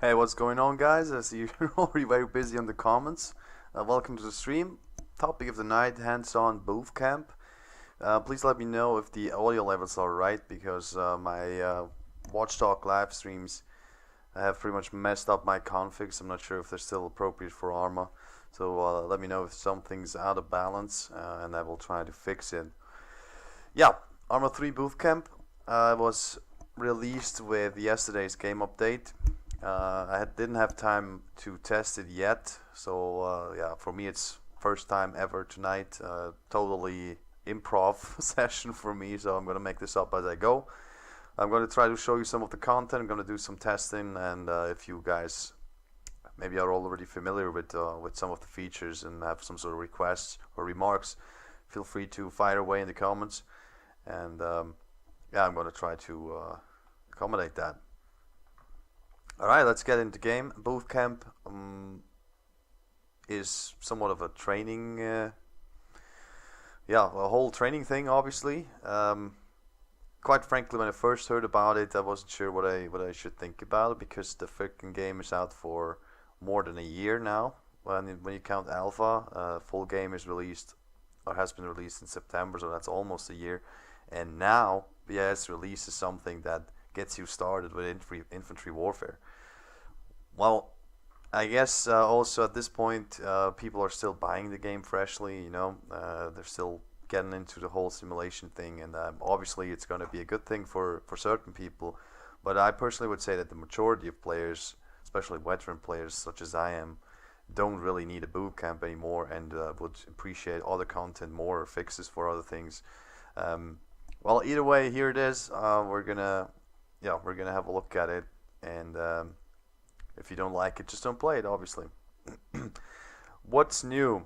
Hey, what's going on, guys? I see you're already very busy on the comments. Welcome to the stream. Topic of the night: hands-on Bootcamp. Please let me know if the audio levels are right because my Watchdog live streams have pretty much messed up my configs. I'm not sure if they're still appropriate for ARMA. So let me know if something's out of balance, and I will try to fix it. Yeah, ARMA 3 Bootcamp was released with yesterday's game update. Didn't have time to test it yet, so yeah, for me it's first time ever tonight. Totally improv session for me, so I'm gonna make this up as I go. I'm gonna try to show you some of the content. I'm gonna do some testing, and if you guys maybe are already familiar with some of the features and have some sort of requests or remarks, feel free to fire away in the comments, and yeah, I'm gonna try to accommodate that. Alright, let's get into game. Bootcamp is somewhat of a training, yeah, a whole training thing, obviously. Quite frankly, when I first heard about it, I wasn't sure what I should think about it because the freaking game is out for more than a year now. When you count alpha, full game is released or has been released in September, so that's almost a year. And now BS releases something that gets you started with infantry warfare. Well, I guess also at this point people are still buying the game freshly, you know, they're still getting into the whole simulation thing, and obviously it's going to be a good thing for certain people, but I personally would say that the majority of players, especially veteran players such as I am, don't really need a boot camp anymore and would appreciate other content more or fixes for other things. Well, either way, here it is. We're gonna have a look at it, and if you don't like it, just don't play it, obviously. What's new?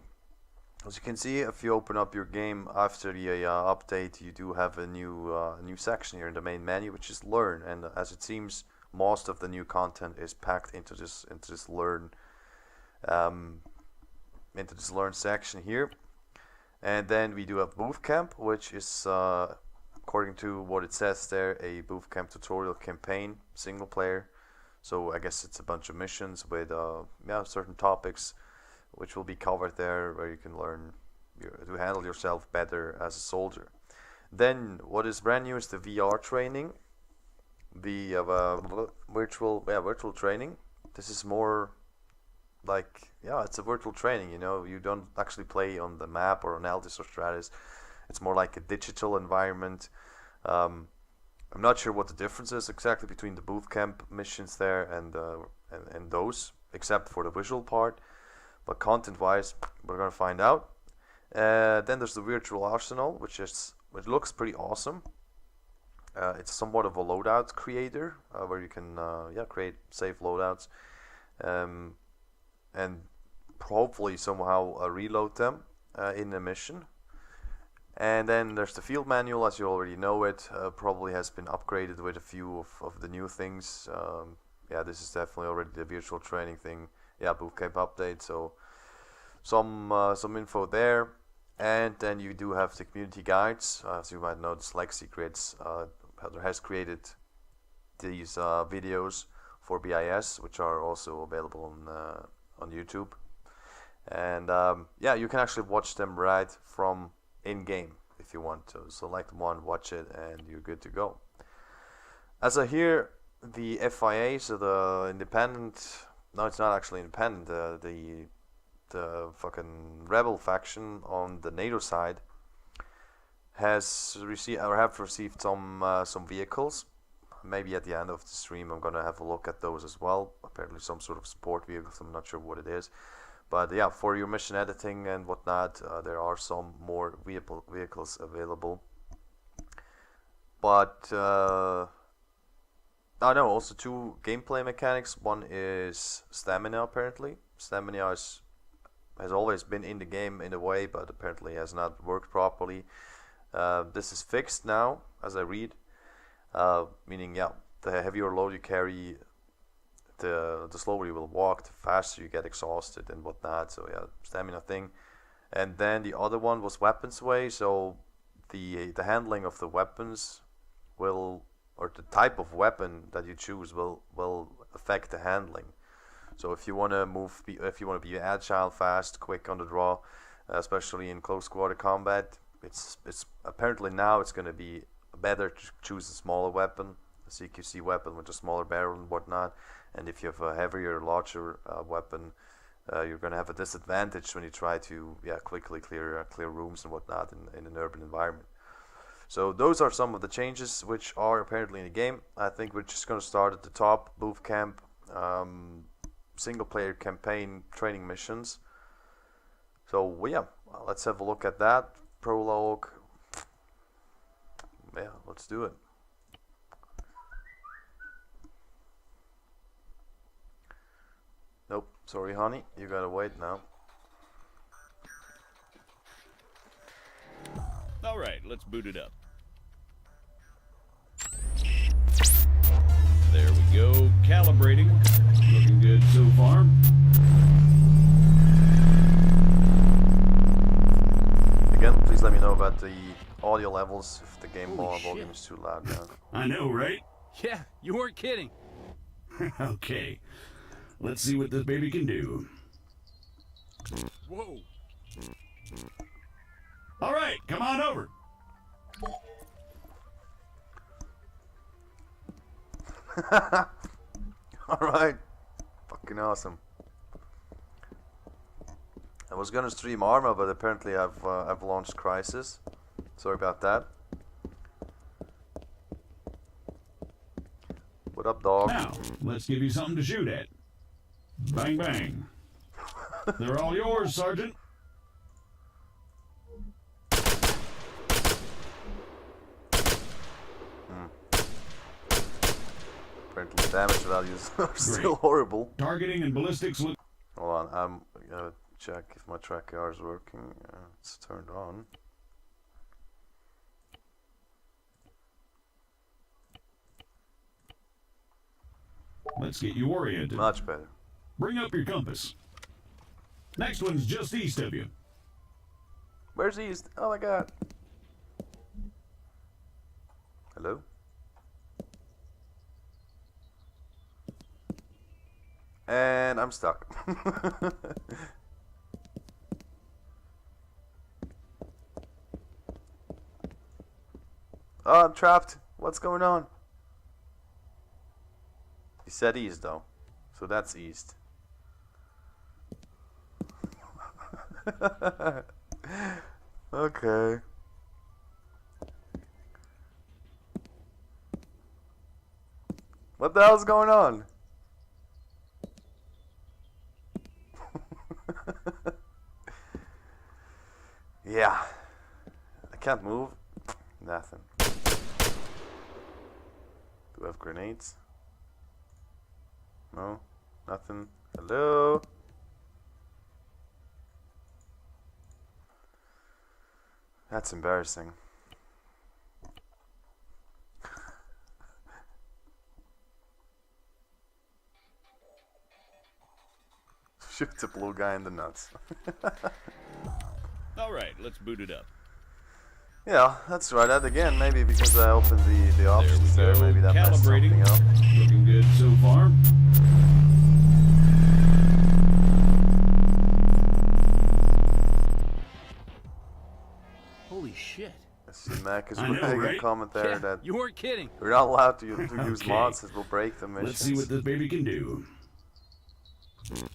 As you can see, if you open up your game after the update, you do have a new section here in the main menu, which is Learn. And as it seems, most of the new content is packed into this Learn section here. And then we do have Bootcamp, which is according to what it says there, a Bootcamp tutorial campaign, single player. So I guess it's a bunch of missions with certain topics which will be covered there, where you can learn to handle yourself better as a soldier. Then what is brand new is the VR training, the virtual training. This is more like, yeah, it's a virtual training. You know, you don't actually play on the map or on Aldis or Stratus. It's more like a digital environment. I'm not sure what the difference is exactly between the bootcamp missions there and those, except for the visual part. But content-wise, we're gonna find out. Then there's the virtual arsenal, which looks pretty awesome. It's somewhat of a loadout creator where you can create safe loadouts and hopefully somehow reload them in a mission. And then there's the field manual, as you already know it. Probably has been upgraded with a few of the new things. Yeah, this is definitely already the virtual training thing. Yeah, bootcamp update. So some info there. And then you do have the community guides. As you might know, Lexi has created these videos for BIS, which are also available on YouTube. And yeah, you can actually watch them right from in-game if you want to. Select one, watch it, and you're good to go. As I hear, the FIA, so the independent, no, it's not actually independent, the fucking rebel faction on the NATO side has received some vehicles. Maybe at the end of the stream I'm gonna have a look at those as well. Apparently some sort of support vehicles, I'm not sure what it is. But yeah, for your mission editing and whatnot, there are some more vehicles available. But also two gameplay mechanics. One is stamina, apparently. Stamina has always been in the game in a way, but apparently has not worked properly. This is fixed now, as I read. Meaning, yeah, the heavier load you carry, the slower you will walk, the faster you get exhausted and whatnot. So yeah, stamina thing. And then the other one was weapons way. So the handling of the weapons will, or the type of weapon that you choose will affect the handling. So if you want to move, if you want to be agile, fast, quick on the draw, especially in close quarter combat, it's apparently now it's going to be better to choose a smaller weapon, a CQC weapon with a smaller barrel and whatnot. And if you have a heavier, larger weapon, you're going to have a disadvantage when you try to quickly clear rooms and whatnot in an urban environment. So those are some of the changes which are apparently in the game. I think we're just going to start at the top. Bootcamp, single player campaign training missions. So yeah, let's have a look at that. Prologue. Yeah, let's do it. Nope, sorry honey, you gotta wait now. Alright, let's boot it up. There we go, calibrating. Looking good so far. Again, please let me know about the audio levels if the game volume is too loud now. I know, right? Yeah, you weren't kidding. Okay. Let's see what this baby can do. Whoa. All right, come on over. Alright. Fucking awesome. I was gonna stream ARMA, but apparently I've launched Crisis. Sorry about that. What up, dog? Now, let's give you something to shoot at. Bang, bang. They're all yours, Sergeant. Apparently the damage values are still horrible. Targeting and ballistics look... Hold on, I'm gonna check if my tracker is working. It's turned on. Let's get you oriented. Much better. Bring up your compass. Next one's just east of you. Where's east? Oh my god. Hello? And I'm stuck. Oh, I'm trapped. What's going on? He said east though. So that's east. Okay. What the hell's going on? Yeah. I can't move. Nothing. Do I have grenades? No? Nothing? Hello? That's embarrassing. Shoot the blue guy in the nuts. Alright, let's boot it up. Yeah, let's try that again. Maybe because I opened the options there, maybe that messed Calibrating. something up. Looking good so far. Holy shit. I see Mac is I know, putting a right? comment there Yeah, that you weren't kidding. we're not allowed to use Okay. mods, it will break the missions. Let's see what this baby can do.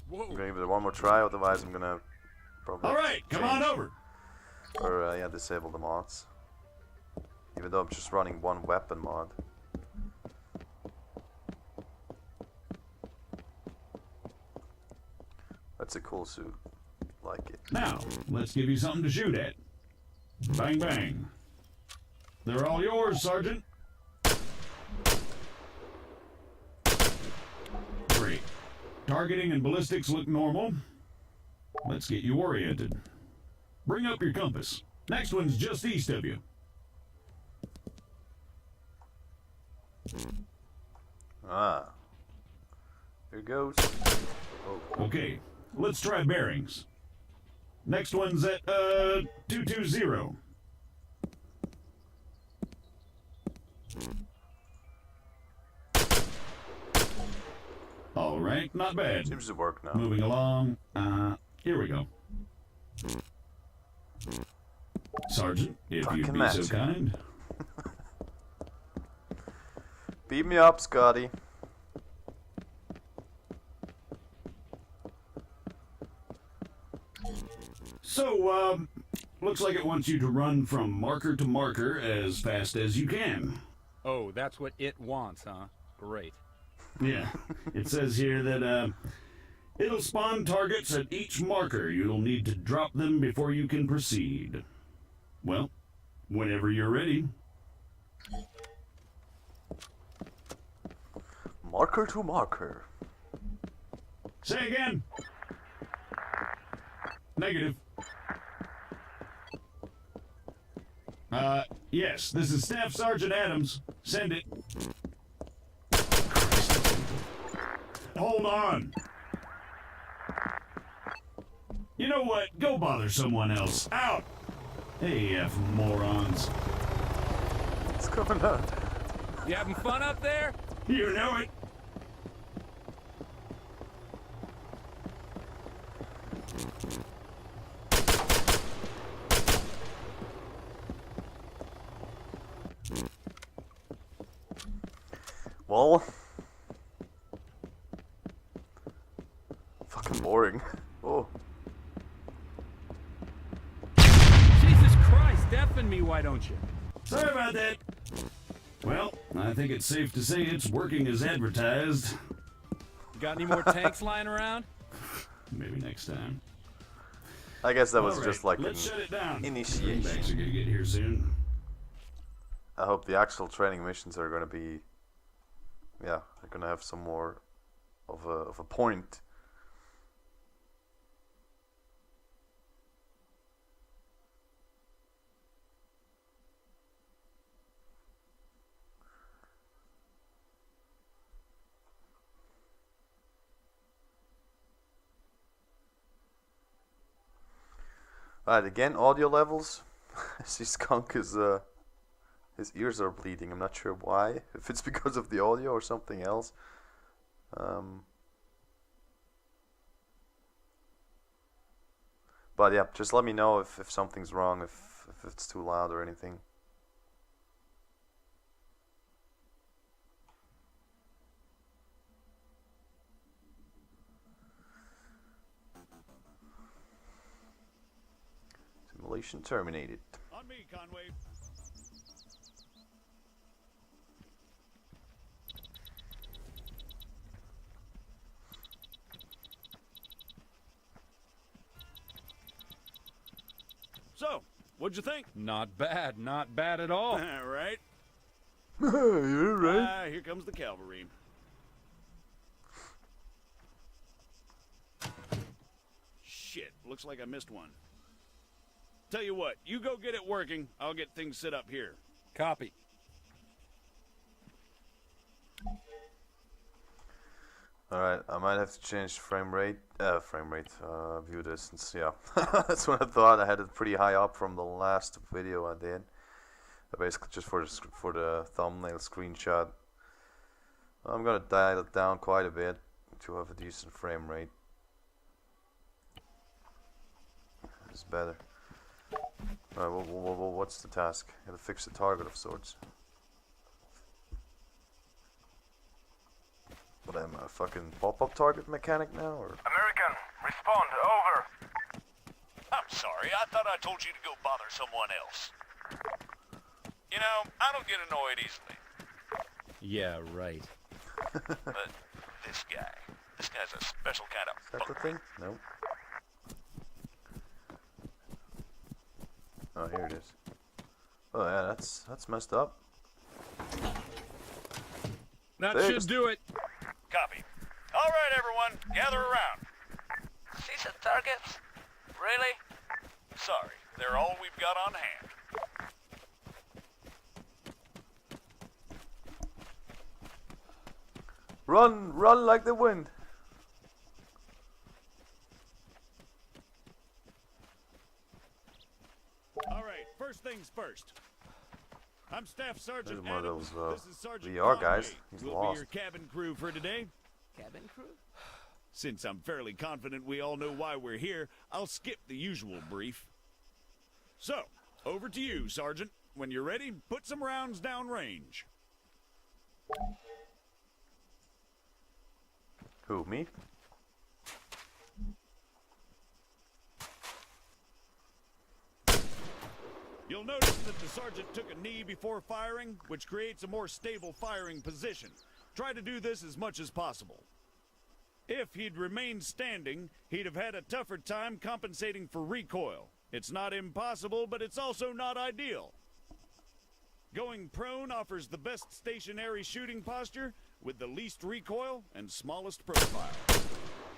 Whoa. I'm gonna give it one more try, otherwise I'm gonna probably All right, come on change over. or yeah, disable the mods. Even though I'm just running one weapon mod. That's a cool suit. Like it. Now, let's give you something to shoot at. Bang, bang. They're all yours, Sergeant. Great. Targeting and ballistics look normal. Let's get you oriented. Bring up your compass. Next one's just east of you. Ah. Here goes. Oh. Okay, let's try bearings. Next one's at, 220. All right, not bad. Seems to work now. Moving along. Here we go. Sergeant, if you'd Fucking be match. so kind. Beat me up, Scotty. So, looks like it wants you to run from marker to marker as fast as you can. Oh, that's what it wants, huh? Great. Yeah, it says here that, it'll spawn targets at each marker. You'll need to drop them before you can proceed. Well, whenever you're ready. Marker to marker. Say again. Negative. Yes, this is Staff Sergeant Adams. Send it. Hold on. You know what? Go bother someone else. Out! AF morons. What's going on? You having fun up there? You know it. Well, fucking boring. Oh, Jesus Christ, deafen me, why don't you? Sorry about that. Well, I think it's safe to say it's working as advertised. Got any more tanks lying around? Maybe next time. I guess that was All right, just like an let's shut it down. initiation. Greenbacks are gonna get here soon. I hope the actual training missions are gonna be, yeah, they're gonna have some more of a point. Alright, again, audio levels. See, Skunk is, his ears are bleeding. I'm not sure why. If it's because of the audio or something else. But yeah, just let me know if something's wrong, if it's too loud or anything. Simulation terminated. On me, Conway. So, what'd you think? Not bad, not bad at all. Right? You're right. Here comes the cavalry. Shit, looks like I missed one. Tell you what, you go get it working. I'll get things set up here. Copy. Alright, I might have to change view distance, yeah. That's what I thought. I had it pretty high up from the last video I did. Basically just for the thumbnail screenshot. I'm gonna dial it down quite a bit to have a decent frame rate. It's better. Alright, what's the task? Gotta fix the target of sorts. What am I, a fucking pop-up target mechanic now, or? American, respond, over. I'm sorry, I thought I told you to go bother someone else. You know, I don't get annoyed easily. Yeah, right. But this guy's a special kind of Is that the thing? Nope. Oh, here it is. Oh yeah, that's messed up. That Fixed. should do it. Copy. All right, everyone, gather around. See some targets? Really? Sorry, they're all we've got on hand. Run like the wind. All right, first things first. I'm Staff Sergeant There's one of Adams. those, This is Sergeant VR Conway. guys. He's We'll lost. be your cabin crew for today. Cabin crew? Since I'm fairly confident we all know why we're here, I'll skip the usual brief. So, over to you, Sergeant. When you're ready, put some rounds down range. Who, me? You'll notice that the sergeant took a knee before firing, which creates a more stable firing position. Try to do this as much as possible. If he'd remained standing, he'd have had a tougher time compensating for recoil. It's not impossible, but it's also not ideal. Going prone offers the best stationary shooting posture with the least recoil and smallest profile.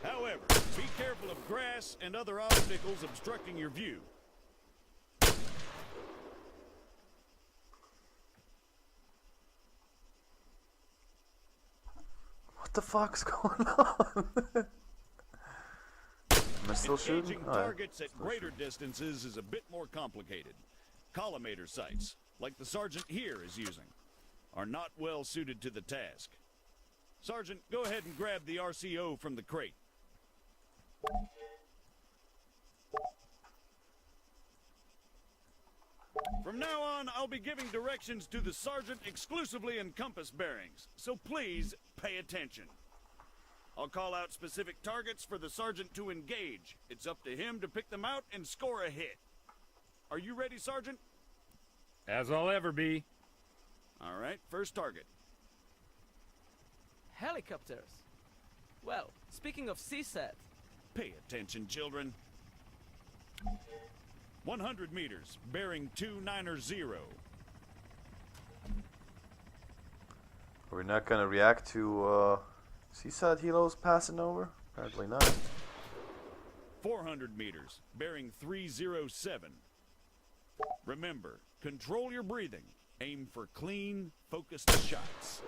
However, be careful of grass and other obstacles obstructing your view. What the fuck's going on? Am I still shooting? Engaging targets at greater distances is a bit more complicated. Collimator sights, like the sergeant here is using, are not well suited to the task. Sergeant, go ahead and grab the RCO from the crate. From now on, I'll be giving directions to the sergeant exclusively in compass bearings, so please pay attention. I'll call out specific targets for the sergeant to engage. It's up to him to pick them out and score a hit. Are you ready, Sergeant? As I'll ever be. All right, first target. Helicopters. Well, speaking of CSAT, Pay attention, children. 100 meters, bearing 290. We're not gonna react to seaside helos passing over? Apparently not. 400 meters, bearing 307. Remember, control your breathing. Aim for clean, focused shots.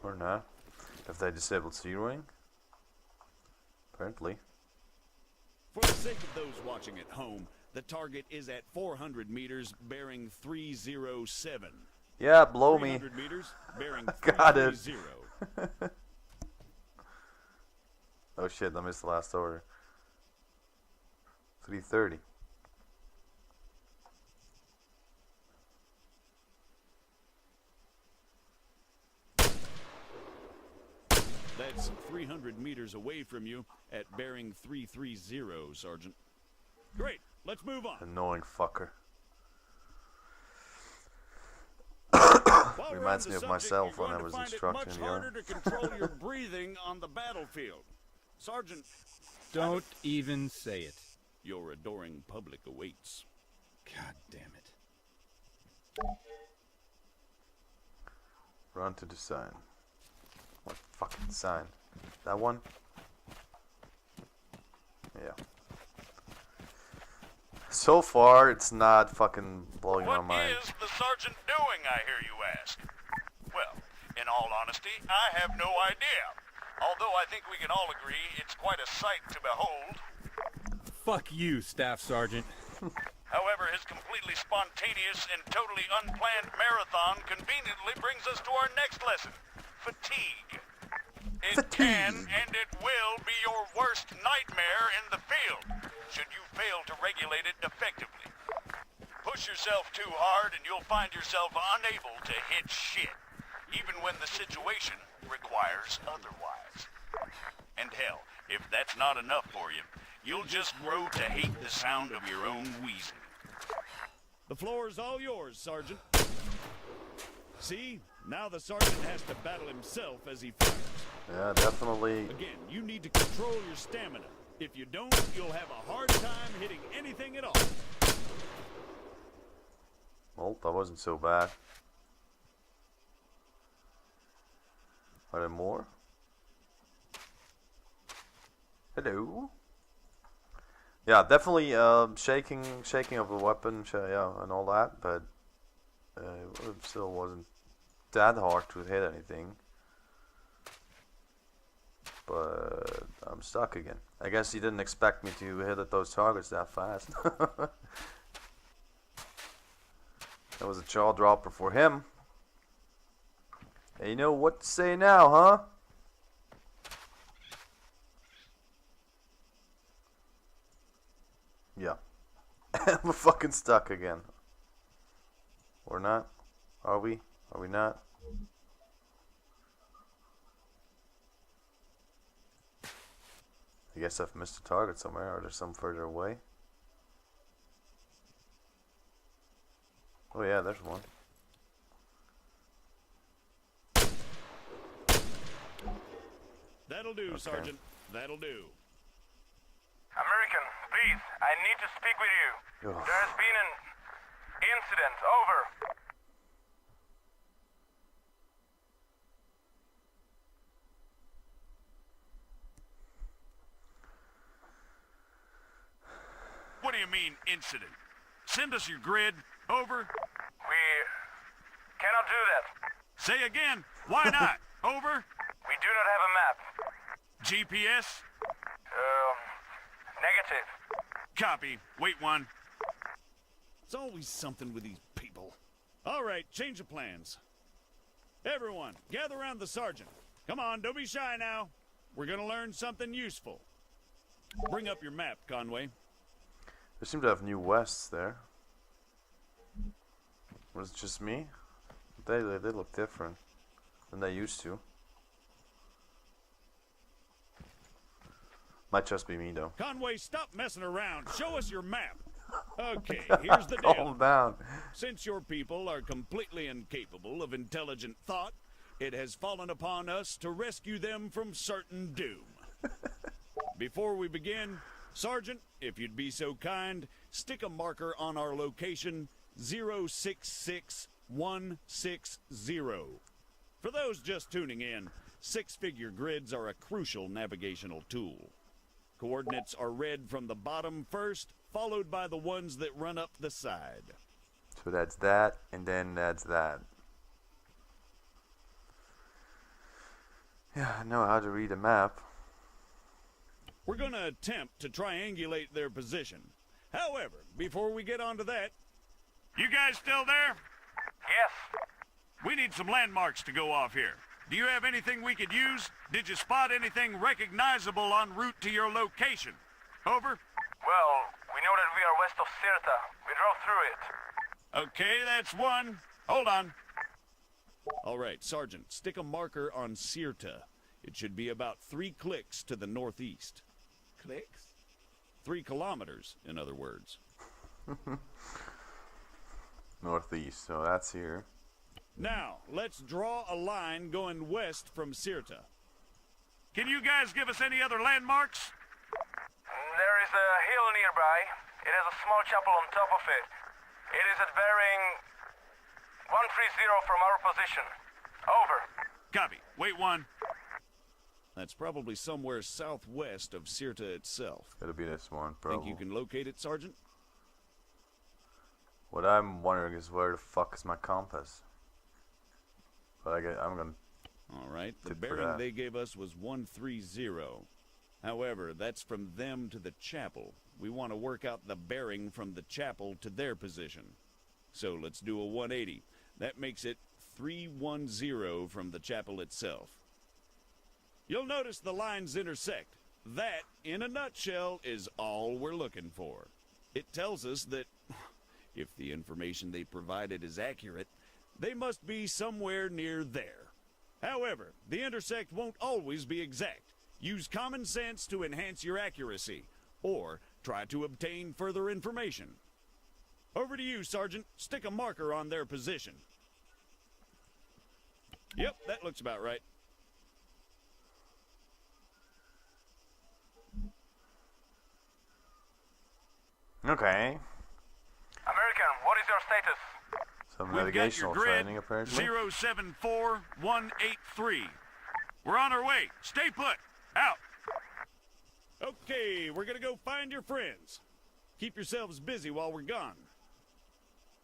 Or not. If they disabled zeroing? Apparently. For the sake of those watching at home, the target is at 400 meters, bearing 307. Yeah, blow me. 300 meters, bearing Got it. 330. Oh shit, I missed the last order. 330. That's 300 meters away from you at bearing 330, Sergeant. Great, let's move on. Annoying fucker. While we're Reminds on me the of myself subject, when I you're was going to instructing find the it much army. harder to control your breathing on the battlefield. Sergeant, Don't even say it. your adoring public awaits. God damn it. Run to the sign. What fucking sign? That one? Yeah. So far, it's not fucking blowing my What mind. is the sergeant doing, I hear you ask? Well, in all honesty, I have no idea. Although I think we can all agree it's quite a sight to behold. Fuck you, Staff Sergeant. However, his completely spontaneous and totally unplanned marathon conveniently brings us to our next lesson. Fatigue. It can and it will be your worst nightmare in the field, should you fail to regulate it effectively. Push yourself too hard and you'll find yourself unable to hit shit, even when the situation requires otherwise. And hell, if that's not enough for you, you'll just grow to hate the sound of your own wheezing. The floor is all yours, Sergeant. See? Now the sergeant has to battle himself as he fires. Yeah, definitely. Again, you need to control your stamina. If you don't, you'll have a hard time hitting anything at all. Well, that wasn't so bad. Are there more? Hello? Yeah, definitely shaking of the weapon, yeah, and all that, but it still wasn't that hard to hit anything. But I'm stuck again. I guess he didn't expect me to hit at those targets that fast. That was a jaw dropper for him. Hey, you know what to say now, huh? Yeah. We're fucking stuck again. Or not? Are we? Are we not? I guess I've missed a target somewhere. Are there some further away? Oh yeah, there's one. That'll do, Sergeant. That'll do. American, please, I need to speak with you. Ugh. There has been an incident. Over. What do you mean, incident? Send us your grid. Over. We cannot do that. Say again. Why not? Over. We do not have a map. GPS. Negative. Copy. Wait one. It's always something with these people. All right, change of plans. Everyone, gather around the sergeant. Come on, don't be shy now. We're gonna learn something useful. Bring up your map, Conway. They seem to have new wests there. Was it just me? They look different than they used to. Might just be me though. Conway, stop messing around. Show us your map. Okay, here's the Calm deal. down. Since your people are completely incapable of intelligent thought, it has fallen upon us to rescue them from certain doom. Before we begin, Sergeant, if you'd be so kind, stick a marker on our location 066160. For those just tuning in, six-figure grids are a crucial navigational tool. Coordinates are read from the bottom first, followed by the ones that run up the side. So that's that, and then that's that. Yeah, I know how to read a map. We're going to attempt to triangulate their position. However, before we get onto that, you guys still there? Yes. We need some landmarks to go off here. Do you have anything we could use? Did you spot anything recognizable en route to your location? Over. Well, we know that we are west of Sirta. We drove through it. Okay, that's one. Hold on. All right, Sergeant, stick a marker on Sirta. It should be about 3 clicks to the northeast. Clicks? 3 kilometers, in other words. Northeast, so that's here. Now, let's draw a line going west from Sirta. Can you guys give us any other landmarks? There is a hill nearby. It has a small chapel on top of it. It is at bearing 130 from our position. Over. Copy. Wait one. That's probably somewhere southwest of Sirta itself. Gotta be this one, Think probably. you can locate it, Sergeant? What I'm wondering is where the fuck is my compass? But I'm gonna. All right. The Tip for bearing that. they gave us was 130. However, that's from them to the chapel. We want to work out the bearing from the chapel to their position. So let's do a 180. That makes it 310 from the chapel itself. You'll notice the lines intersect. That, in a nutshell, is all we're looking for. It tells us that if the information they provided is accurate, they must be somewhere near there. However, the intersect won't always be exact. Use common sense to enhance your accuracy, or try to obtain further information. Over to you, Sergeant. Stick a marker on their position. Yep, that looks about right. Okay. American, what is your status? Some We've got your navigational grid, training, apparently. 074183. We're on our way. Stay put. Out. Okay, we're gonna go find your friends. Keep yourselves busy while we're gone.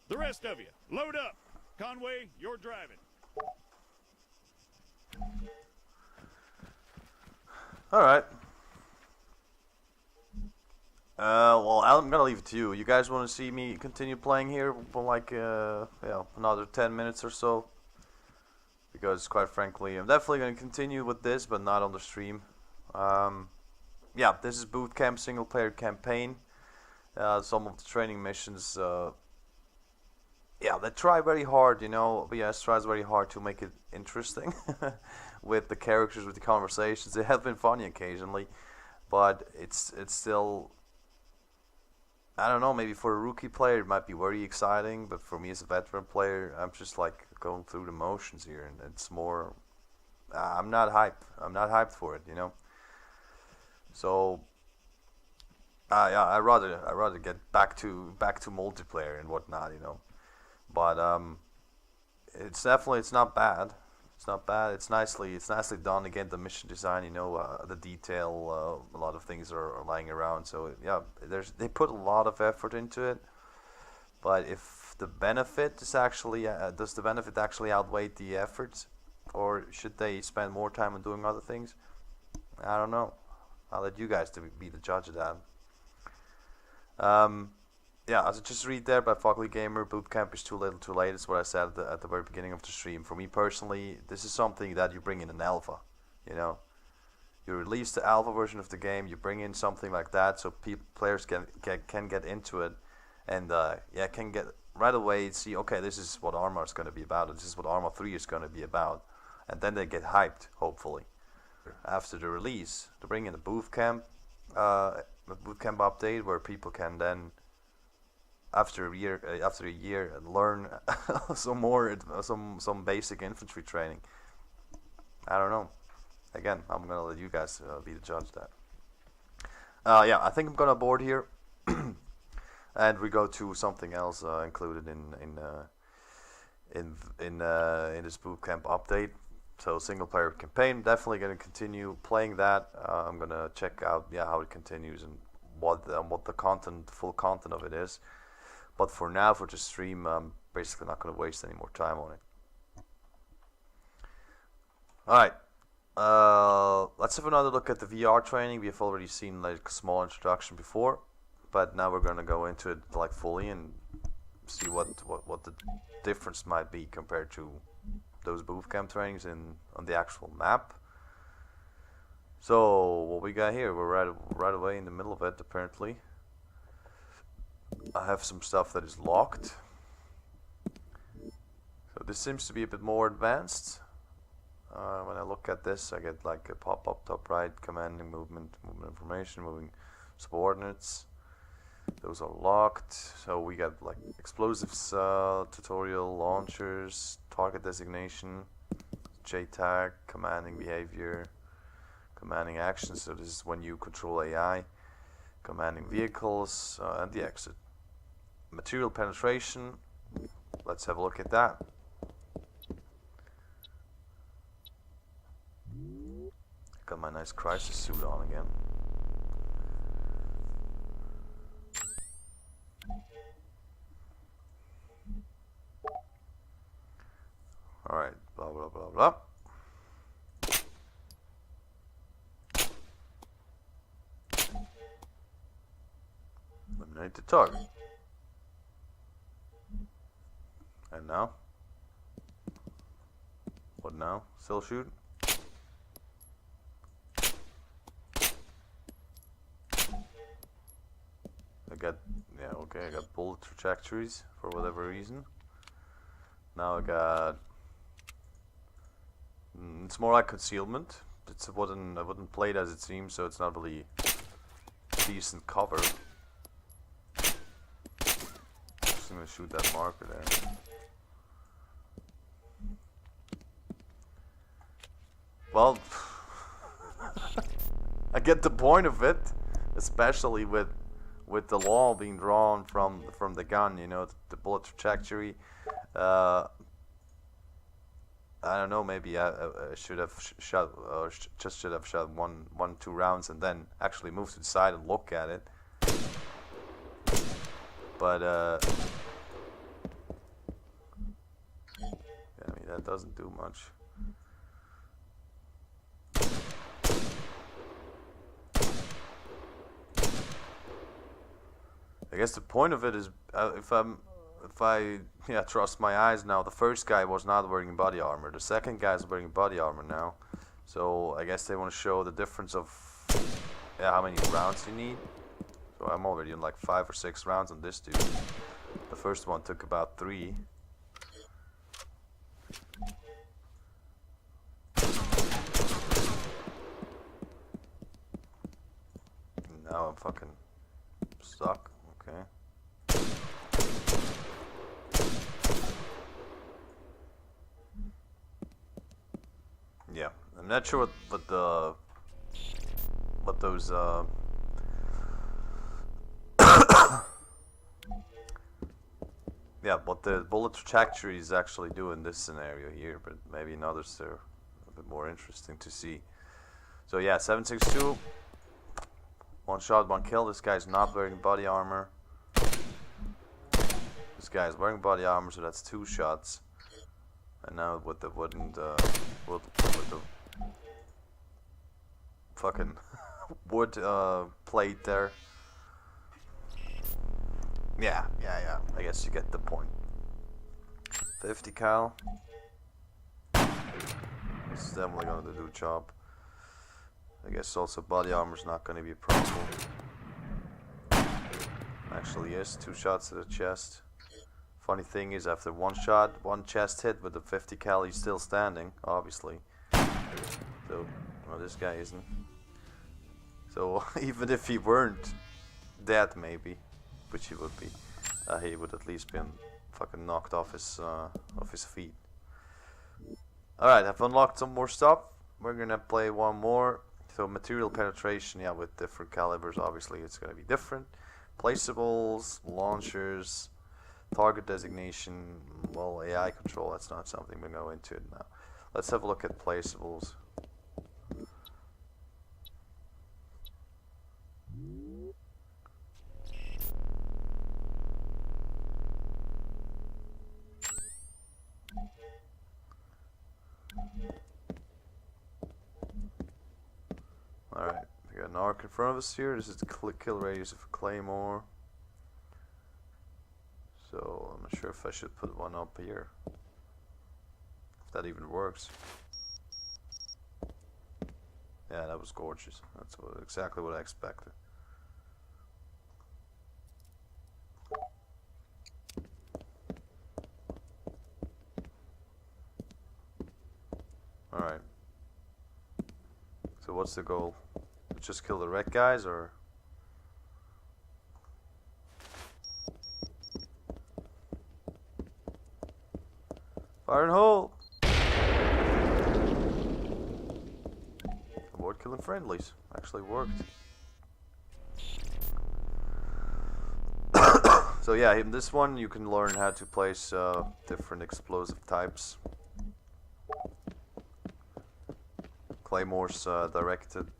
The rest of you, load up. Conway, you're driving. Alright. Well, I'm gonna leave it to you. You guys want to see me continue playing here for like, yeah, another 10 minutes or so? because quite frankly, I'm definitely going to continue with this, but not on the stream. Yeah, this is Bootcamp single player campaign. Some of the training missions, yeah, they try very hard, you know. BS tries very hard to make it interesting with the characters, with the conversations. They have been funny occasionally, but it's still, I don't know, maybe for a rookie player it might be very exciting, but for me as a veteran player, I'm just like going through the motions here, and it's more, I'm not hyped. I'm not hyped for it, you know. So yeah, I rather get back to multiplayer and whatnot, you know. But it's not bad. It's not bad. It's nicely done. Again, the mission design, you know, the detail, a lot of things are lying around. So yeah, they put a lot of effort into it. But if the benefit is actually does the benefit actually outweigh the efforts, or should they spend more time on doing other things? I don't know. I'll let you guys be the judge of that. Yeah, as I just read there by Fugly Gamer, Bootcamp is too little too late. That's what I said at the very beginning of the stream. For me personally, this is something that you bring in an alpha, you know. You release the alpha version of the game, you bring in something like that so players can get into it, and yeah, can get right away see, okay, this is what ARMA is going to be about, this is what ARMA 3 is going to be about, and then they get hyped, hopefully. After the release, to bring in a bootcamp update where people can then, after a year, learn some basic infantry training. I don't know. Again, I'm gonna let you guys be the judge of that. Yeah, I think I'm gonna board here, and we go to something else included in this bootcamp update. So single player campaign, definitely going to continue playing that. I'm going to check out how it continues and what the full content of it is. But for now, for the stream, I'm basically not going to waste any more time on it. Alright, let's have another look at the VR training. We have already seen like a small introduction before, but now we're going to go into it like fully and see what the difference might be compared to those bootcamp trainings on the actual map. So what we got here, we're right away in the middle of it apparently. I have some stuff that is locked. So this seems to be a bit more advanced. When I look at this, I get like a pop-up top right, commanding movement information, moving subordinates. Those are locked. So we got like explosives tutorial, launchers, target designation, JTAG, commanding behavior, commanding actions. So this is when you control AI, commanding vehicles, and the exit. Material penetration. Let's have a look at that. Got my nice crisis suit on again. Alright, blah blah blah blah. Eliminate the target. And now? What now? Still shooting? I got bullet trajectories for whatever reason. Now I got it's more like concealment. I wouldn't play it as it seems, so it's not really decent cover. Just gonna shoot that marker there. Well, I get the point of it, especially with the wall being drawn from the gun, you know, the bullet trajectory. I don't know, maybe I should have shot, or just should have shot two rounds and then actually move to the side and look at it. But yeah, I mean, that doesn't do much. I guess the point of it is, if if I trust my eyes now, the first guy was not wearing body armor. The second guy is wearing body armor now. So I guess they want to show the difference of how many rounds you need. So I'm already in like 5 or 6 rounds on this dude. The first one took about 3. Now I'm fucking stuck. Okay. Yeah, I'm not sure what those yeah, what the bullet trajectories actually do in this scenario here, but maybe in others they're a bit more interesting to see. So yeah, 762, 1 shot, 1 kill. This guy's not wearing body armor. This guy's wearing body armor, so that's 2 shots. And now with the wooden, with the fucking wood plate there. Yeah. I guess you get the point. 50 cal. This is definitely gonna do a job. I guess also body armor's not gonna be a problem. Actually, yes, 2 shots to the chest. Funny thing is, after 1 shot, 1 chest hit with the 50 cal, he's still standing, obviously. So, well, this guy isn't. So, even if he weren't dead, maybe, which he would be, he would at least been fucking knocked off his feet. Alright, I've unlocked some more stuff. We're gonna play one more. So, material penetration, yeah, with different calibers, obviously, it's gonna be different. Placeables, launchers. Target designation, well, AI control, that's not something we go into it now. Let's have a look at placeables. Alright, we got an arc in front of us here. This is the kill radius of a claymore. So I'm not sure if I should put one up here. If that even works. Yeah, that was gorgeous. That's exactly what I expected. Alright. So what's the goal? Just kill the red guys, or? Fire and hole! Avoid killing friendlies. Actually worked. So yeah, in this one you can learn how to place different explosive types. Claymores directed,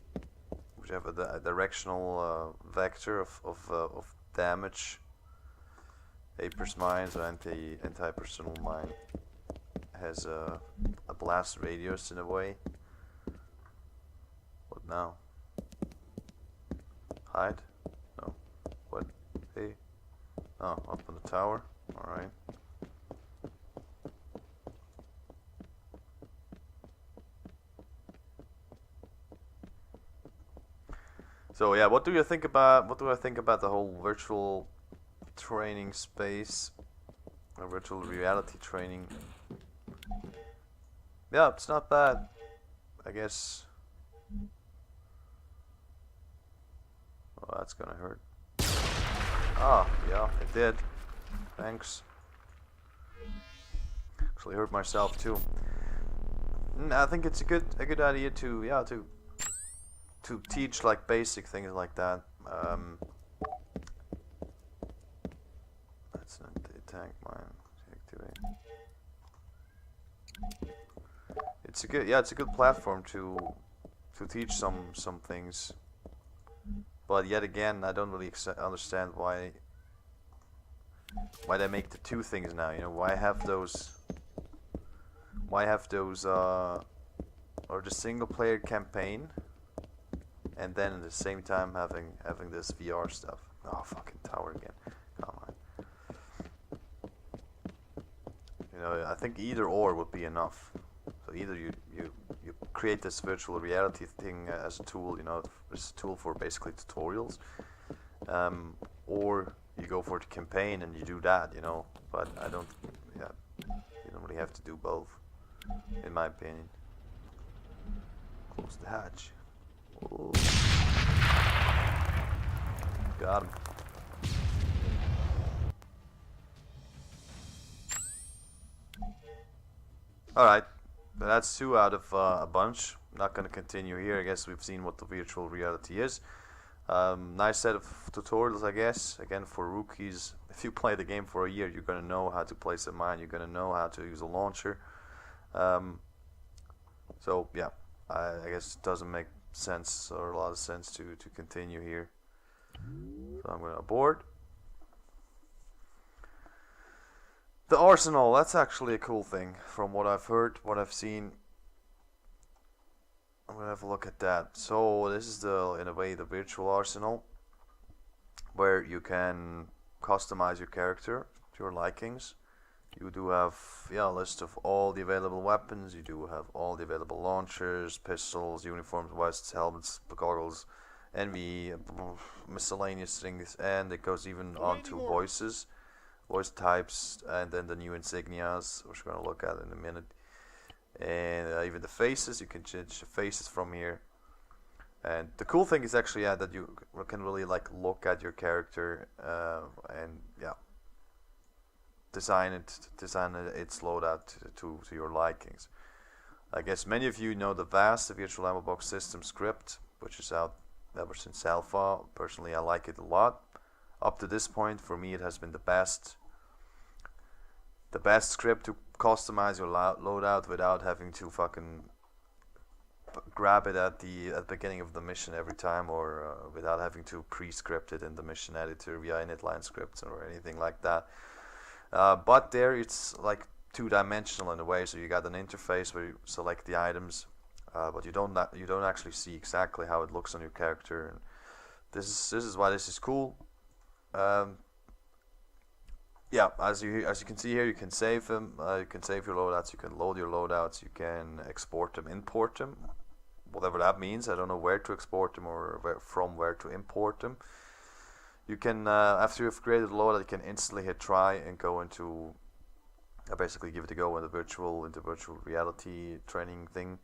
which have a directional vector of damage. Aper's mines or anti-personnel mine has a blast radius in a way. What now? Hide? No. What? Hey? Oh, up on the tower? Alright. So yeah, what do I think about the whole virtual training space, or virtual reality training? Yeah, it's not bad, I guess. Oh, that's gonna hurt. Ah, yeah, it did. Thanks. Actually hurt myself too. I think it's a good idea to teach like basic things like that. That's not the tank mine. Activate. It's a good platform to teach some things. But yet again, I don't really understand why they make the 2 things now. You know, why have those or the single player campaign, and then at the same time having this VR stuff. Oh, fucking tower again. Come on. I think either or would be enough. So either you create this virtual reality thing as a tool, as a tool for basically tutorials, or you go for the campaign and you do that, But I don't, you don't really have to do both, in my opinion. Close the hatch. Oh. Got him. Alright, that's 2 out of a bunch. Not going to continue here. I guess we've seen what the virtual reality is. Nice set of tutorials, I guess. Again, for rookies, if you play the game for a year, you're going to know how to place a mine. You're going to know how to use a launcher. So, yeah, I guess it doesn't make sense or a lot of sense to continue here. So I'm going to abort. The arsenal, that's actually a cool thing from what I've heard, what I've seen. I'm going to have a look at that. So this is in a way, the virtual arsenal, where you can customize your character to your likings. You do have a list of all the available weapons. You do have all the available launchers, pistols, uniforms, vests, helmets, goggles, NVE, miscellaneous things, and it goes even on to voice types, and then the new insignias, which we're going to look at in a minute. And even the faces, you can change the faces from here. And the cool thing is actually that you can really look at your character and design its loadout to your likings. I guess many of you know the VAST, the Virtual Ammo Box System script, which is out ever since alpha. Personally, I like it a lot. Up to this point, for me, it has been the best script to customize your loadout without having to fucking grab it at the beginning of the mission every time, or without having to pre-script it in the mission editor via initline scripts or anything like that. But there, it's like two-dimensional in a way. So you got an interface where you select the items, but you don't actually see exactly how it looks on your character. And this is why this is cool. As you can see here, you can save them. You can save your loadouts. You can load your loadouts. You can export them, import them, whatever that means. I don't know where to export them or where to import them. You can, after you've created a loadout, you can instantly hit try and go into, basically give it a go in the virtual reality training thing.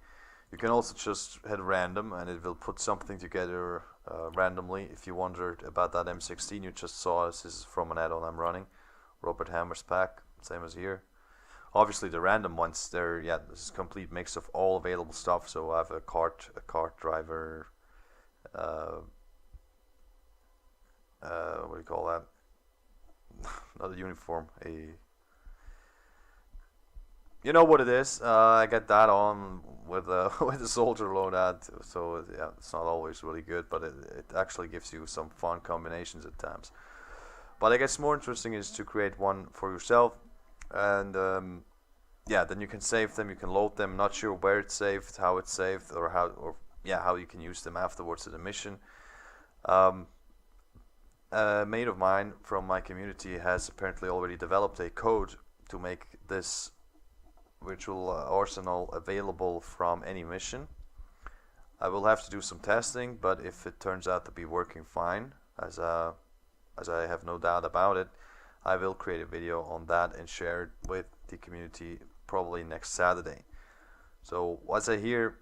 You can also just hit random and it will put something together randomly. If you wondered about that M16 you just saw, this is from an add-on I'm running, Robert Hammer's pack, same as here. Obviously the random ones, this is a complete mix of all available stuff. So I have a cart driver, what do you call that? Not a uniform, you know what it is. I get that on with with a soldier loadout, so it's not always really good, but it actually gives you some fun combinations at times. But I guess more interesting is to create one for yourself, and then you can save them, you can load them. Not sure where it's saved, how it's saved, or how you can use them afterwards in the mission. A mate of mine from my community has apparently already developed a code to make this virtual arsenal available from any mission. I will have to do some testing, but if it turns out to be working fine, as I have no doubt about it, I will create a video on that and share it with the community probably next Saturday. So as I hear,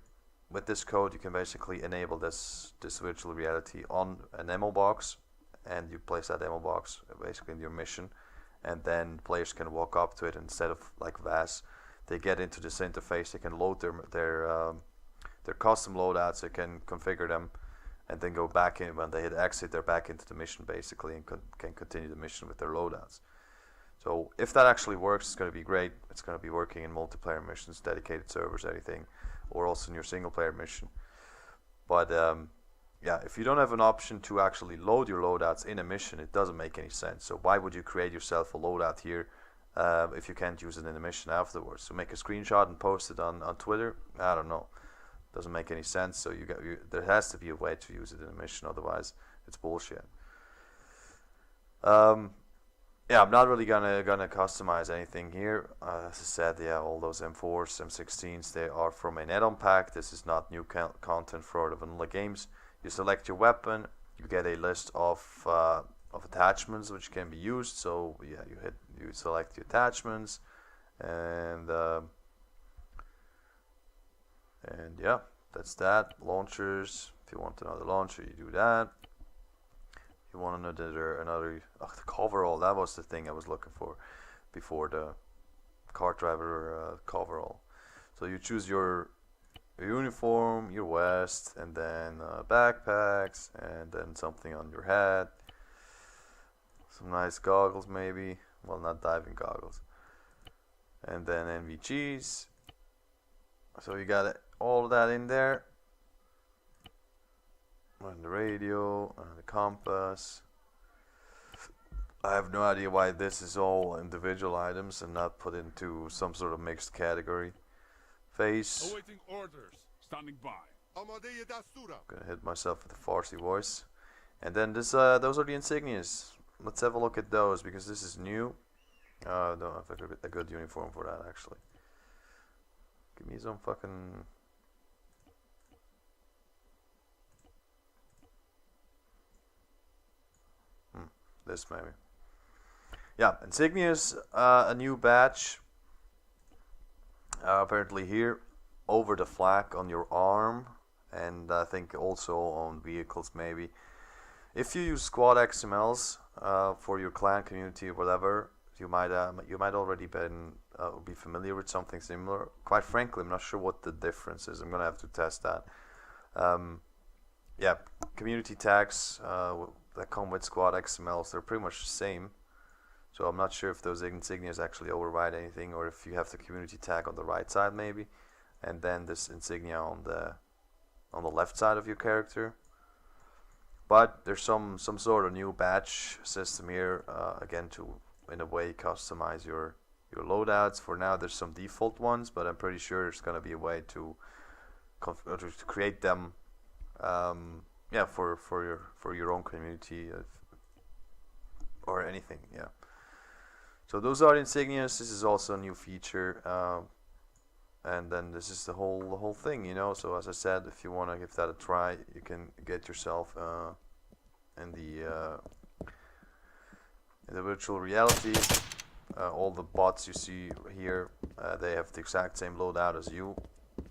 with this code you can basically enable this virtual reality on an ammo box, and you place that ammo box basically in your mission, and then players can walk up to it instead of like VAS. They get into this interface, they can load their custom loadouts, they can configure them, and then go back in. When they hit exit, they're back into the mission basically, and can continue the mission with their loadouts. So if that actually works, it's going to be great. It's going to be working in multiplayer missions, dedicated servers, anything, or also in your single player mission. But if you don't have an option to actually load your loadouts in a mission, it doesn't make any sense. So why would you create yourself a loadout here if you can't use it in a mission afterwards? So make a screenshot and post it on Twitter? I don't know. Doesn't make any sense. So there has to be a way to use it in a mission, otherwise it's bullshit. yeah, I'm not really gonna customize anything here. As I said, yeah, all those M4s, M16s, they are from an add-on pack. This is not new content for the vanilla games. You select your weapon, you get a list of attachments which can be used. So yeah, you select the attachments, and yeah, that's that. Launchers. If you want another launcher, you do that. You want another the coverall. That was the thing I was looking for before, the car driver coverall. So you choose your uniform, your vest, and then backpacks, and then something on your head. Some nice goggles, maybe. Well, not diving goggles. And then NVGs. So you got all of that in there. And the radio, and the compass. I have no idea why this is all individual items and not put into some sort of mixed category. Face. Awaiting orders. Standing by. Gonna hit myself with a Farsi voice. And then this, those are the insignias. Let's have a look at those, because this is new. I don't have a good uniform for that, actually. Give me some fucking... This maybe. Yeah, insignias, a new badge. Apparently here, over the flag on your arm, and I think also on vehicles maybe. If you use squad XMLs for your clan community or whatever, you might already be familiar with something similar. Quite frankly, I'm not sure what the difference is. I'm gonna have to test that. Yeah, community tags that come with squad XMLs, they're pretty much the same. So I'm not sure if those insignias actually override anything, or if you have the community tag on the right side maybe, and then this insignia on the left side of your character. But there's some sort of new badge system here, again, to in a way customize your loadouts. For now there's some default ones, but I'm pretty sure there's gonna be a way to create them, yeah, for your own community or anything, yeah. So those are insignias. This is also a new feature, and then this is the whole thing, you know. So as I said, if you want to give that a try, you can get yourself in the virtual reality. All the bots you see here, they have the exact same loadout as you,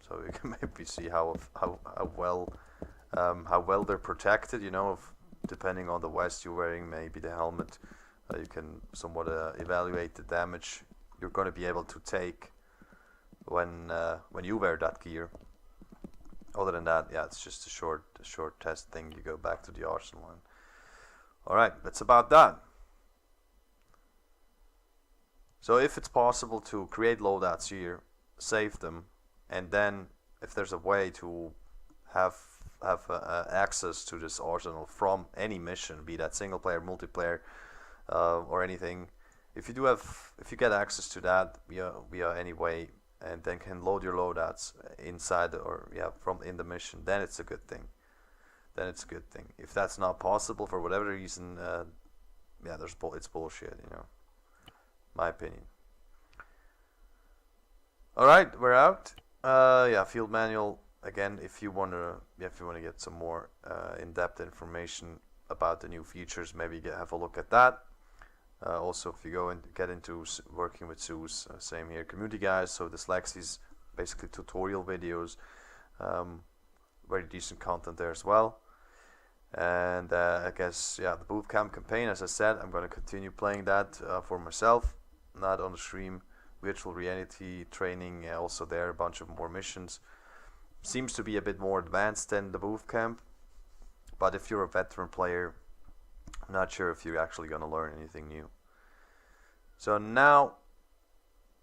so you can maybe see how well they're protected, you know, depending on the vest you're wearing, maybe the helmet. You can somewhat evaluate the damage you're going to be able to take when you wear that gear. Other than that, yeah, it's just a short test thing. You go back to the arsenal line. All right, that's about that. So if it's possible to create loadouts here, save them, and then if there's a way to have access to this arsenal from any mission, be that single player, multiplayer, or anything, if you get access to that via any way, and then can load your loadouts inside or from in the mission, then it's a good thing. If that's not possible for whatever reason, it's bullshit, you know. My opinion. All right, we're out. Field manual again. If you wanna get some more in-depth information about the new features, maybe have a look at that. Also, if you go and get into working with SUS, same here, community guys. So this Lexi's basically tutorial videos, very decent content there as well. And I guess the Bootcamp campaign, as I said, I'm going to continue playing that for myself, not on the stream. Virtual reality training, also there, a bunch of more missions. Seems to be a bit more advanced than the Bootcamp, but if you're a veteran player, I'm not sure if you're actually going to learn anything new. So now,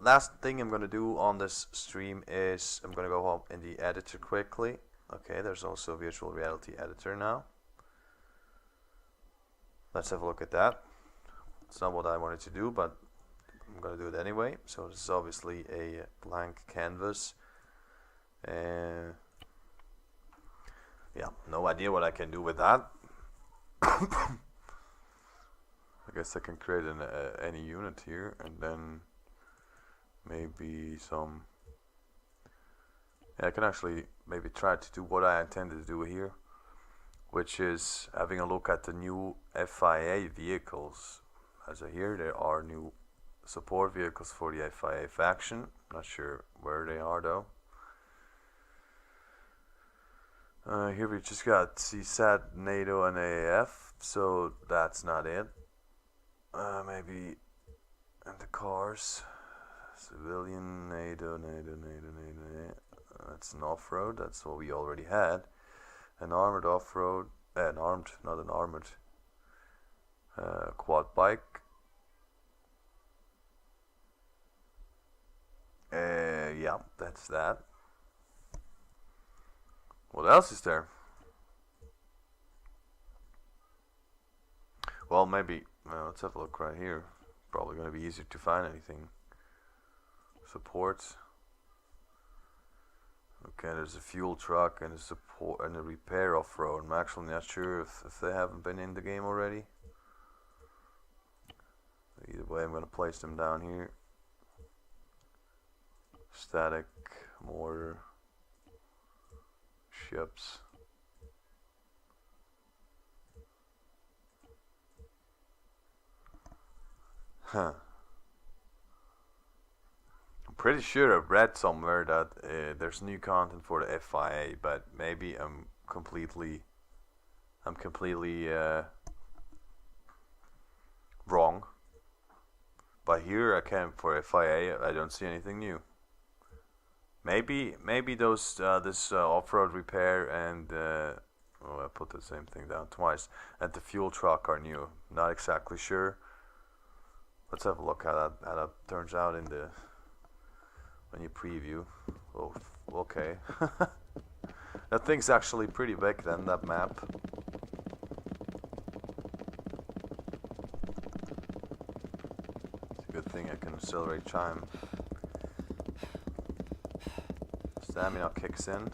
last thing I'm going to do on this stream is I'm going to go up in the editor quickly. Okay, there's also a virtual reality editor now. Let's have a look at that. It's not what I wanted to do, but I'm going to do it anyway. So this is obviously a blank canvas. No idea what I can do with that. guess I can create any unit here, and then maybe some. Yeah, I can actually maybe try to do what I intended to do here, which is having a look at the new FIA vehicles. As I hear, there are new support vehicles for the FIA faction. Not sure where they are though. Here we just got CSAT, NATO, and AAF, so that's not it. Maybe in the cars, civilian, NATO. That's an off-road. That's what we already had. An armored off-road, not an armored quad bike. Yeah, that's that. What else is there? Well, maybe, let's have a look right here. Probably going to be easier to find anything. Supports. Okay, there's a fuel truck and a support and a repair off-road. I'm actually not sure if they haven't been in the game already. Either way, I'm going to place them down here. Static, mortar. Ships. Huh. I'm pretty sure I've read somewhere that there's new content for the FIA, but maybe I'm completely wrong. But here I can for FIA, I don't see anything new. Maybe those this off-road repair and I put the same thing down twice, and the fuel truck are new. Not exactly sure. Let's have a look how that turns out in the when you preview. Oh, okay. That thing's actually pretty big then, that map. It's a good thing I can accelerate chime. Stamina kicks in.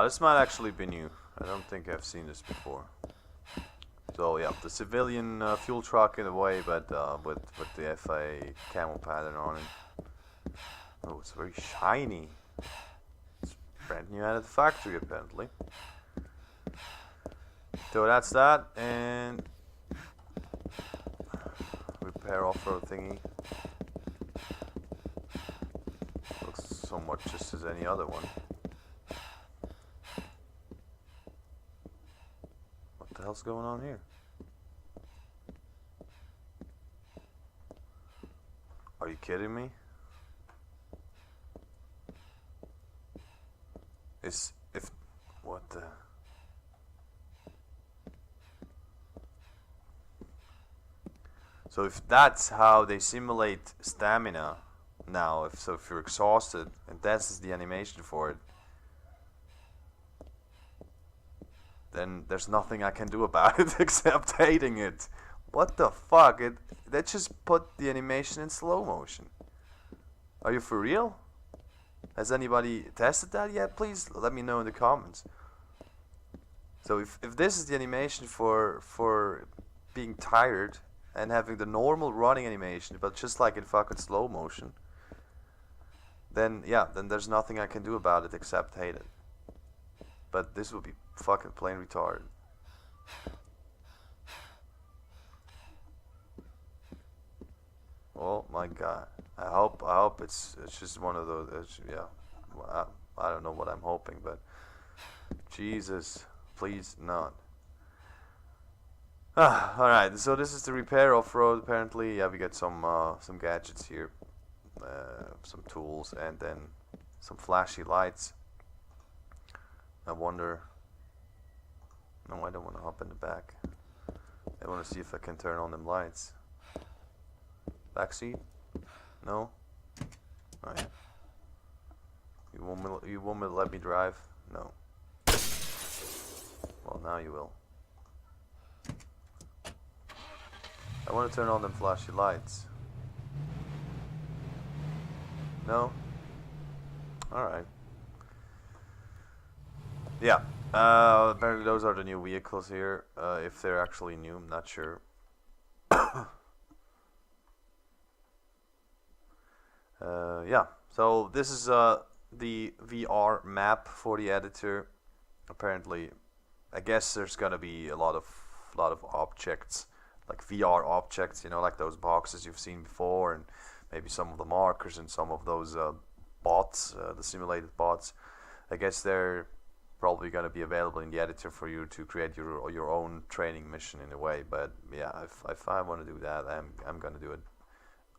This might actually be new. I don't think I've seen this before. So yeah, the civilian fuel truck in a way, but with the FA camo pattern on it. Oh, it's very shiny. It's brand new out of the factory apparently. So that's that, and repair off-road thingy. Looks somewhat just as any other one. What the hell's going on here? Are you kidding me? What the? So if that's how they simulate stamina now, if you're exhausted and that's the animation for it, then there's nothing I can do about it except hating it. What the fuck? They just put the animation in slow motion. Are you for real? Has anybody tested that yet? Please let me know in the comments. So if this is the animation for being tired and having the normal running animation, but just like in fucking slow motion, then yeah, then there's nothing I can do about it except hate it. But this would be fucking plain retarded. Oh my god. I hope it's just one of those. Yeah, I don't know what I'm hoping, but Jesus, please not. Alright, so this is the repair off-road apparently. Yeah, we get some gadgets here, some tools, and then some flashy lights. I wonder. No, I don't want to hop in the back. I want to see if I can turn on them lights. Backseat? No? Alright. You want me to let me drive? No. Well, now you will. I want to turn on them flashy lights. No? Alright. Yeah. Apparently those are the new vehicles here. If they're actually new, I'm not sure. Yeah. So this is the VR map for the editor. Apparently, I guess there's gonna be a lot of objects, like VR objects, you know, like those boxes you've seen before, and maybe some of the markers and some of those bots, the simulated bots. I guess they're probably going to be available in the editor for you to create your own training mission in a way. But yeah, if I want to do that, I'm going to do it